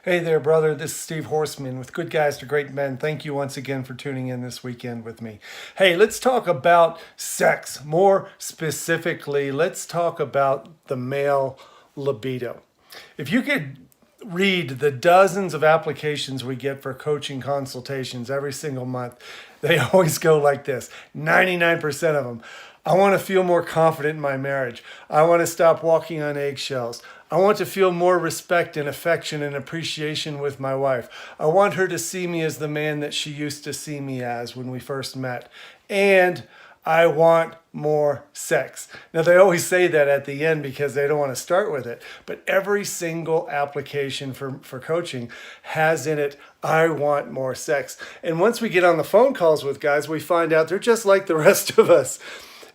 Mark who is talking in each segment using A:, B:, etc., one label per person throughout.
A: Hey there, brother. This is Steve Horseman with Good Guys to Great Men. Thank you once again for tuning in this weekend with me. Hey, let's talk about sex. More specifically, let's talk about the male libido. If you could read the dozens of applications we get for coaching consultations every single month, they always go like this. 99% of them. I want to feel more confident in my marriage. I want to stop walking on eggshells. I want to feel more respect and affection and appreciation with my wife. I want her to see me as the man that she used to see me as when we first met. And I want more sex. Now, they always say that at the end because they don't want to start with it. But every single application for coaching has in it, I want more sex. And once we get on the phone calls with guys, we find out they're just like the rest of us.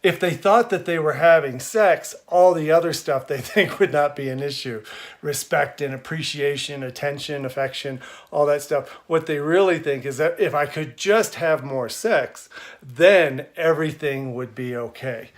A: If they thought that they were having sex, all the other stuff they think would not be an issue. Respect and appreciation, attention, affection, all that stuff. What they really think is that if I could just have more sex, then everything would be okay.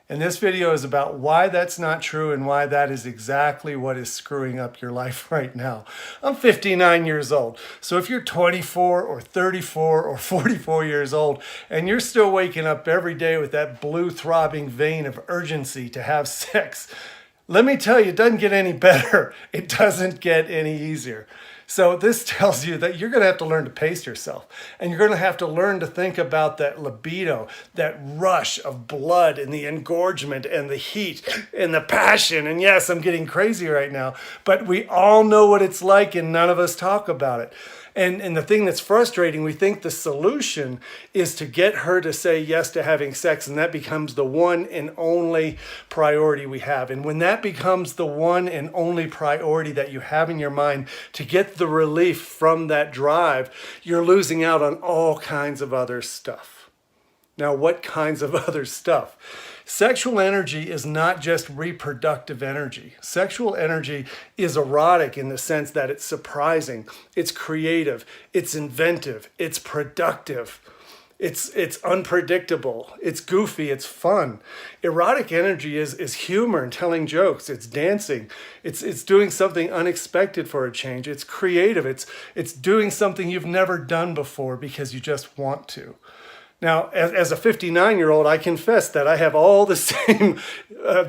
A: And this video is about why that's not true and why that is exactly what is screwing up your life right now. I'm 59 years old. So if you're 24 or 34 or 44 years old and you're still waking up every day with that blue throbbing vein of urgency to have sex, let me tell you, it doesn't get any better. It doesn't get any easier. So this tells you that you're going to have to learn to pace yourself. And you're going to have to learn to think about that libido, that rush of blood and the engorgement and the heat and the passion. And yes, I'm getting crazy right now, but we all know what it's like and none of us talk about it. And the thing that's frustrating, we think the solution is to get her to say yes to having sex, and that becomes the one and only priority we have. And when that becomes the one and only priority that you have in your mind to get the relief from that drive, you're losing out on all kinds of other stuff. Now, what kinds of other stuff? Sexual energy is not just reproductive energy. Sexual energy is erotic in the sense that it's surprising, it's creative, it's inventive, it's productive, it's unpredictable, it's goofy, it's fun. Erotic energy is humor and telling jokes, it's dancing, it's doing something unexpected for a change, it's creative, it's doing something you've never done before because you just want to. Now, as a 59-year-old, I confess that I have all the same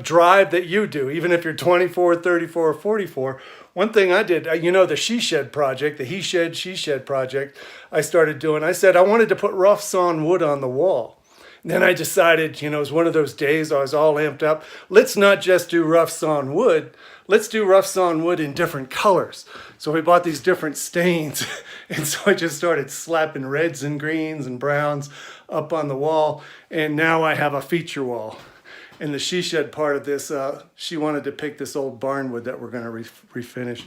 A: drive that you do, even if you're 24, 34, or 44. One thing I did, the She Shed project, the He Shed, She Shed project I started doing, I said I wanted to put rough sawn wood on the wall. Then I decided, it was one of those days I was all amped up. Let's not just do rough sawn wood. Let's do rough sawn wood in different colors. So we bought these different stains. And so I just started slapping reds and greens and browns up on the wall. And now I have a feature wall. And the She Shed part of this, she wanted to pick this old barnwood that we're going to refinish.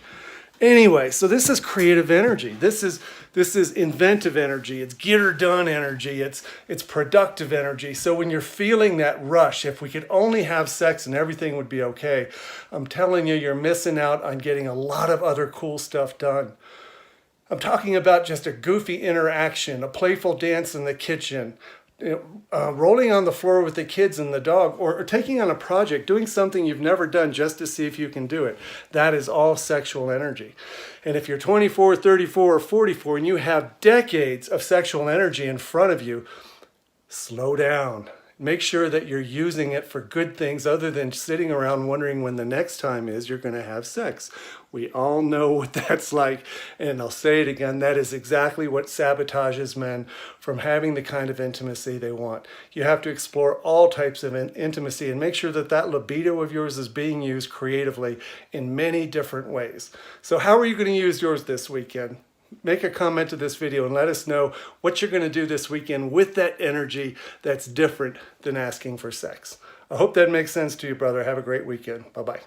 A: Anyway, so this is creative energy. This is inventive energy. It's get her done energy. It's productive energy. So when you're feeling that rush, if we could only have sex and everything would be okay, I'm telling you, you're missing out on getting a lot of other cool stuff done. I'm talking about just a goofy interaction, a playful dance in the kitchen, rolling on the floor with the kids and the dog, or taking on a project, doing something you've never done just to see if you can do it. That is all sexual energy. And if you're 24, 34, or 44 and you have decades of sexual energy in front of you, slow down. Make sure that you're using it for good things other than sitting around wondering when the next time is you're going to have sex. We all know what that's like. And I'll say it again, that is exactly what sabotages men from having the kind of intimacy they want. You have to explore all types of intimacy and make sure that that libido of yours is being used creatively in many different ways. So how are you going to use yours this weekend? Make a comment to this video and let us know what you're going to do this weekend with that energy that's different than asking for sex. I hope that makes sense to you, brother. Have a great weekend. Bye-bye.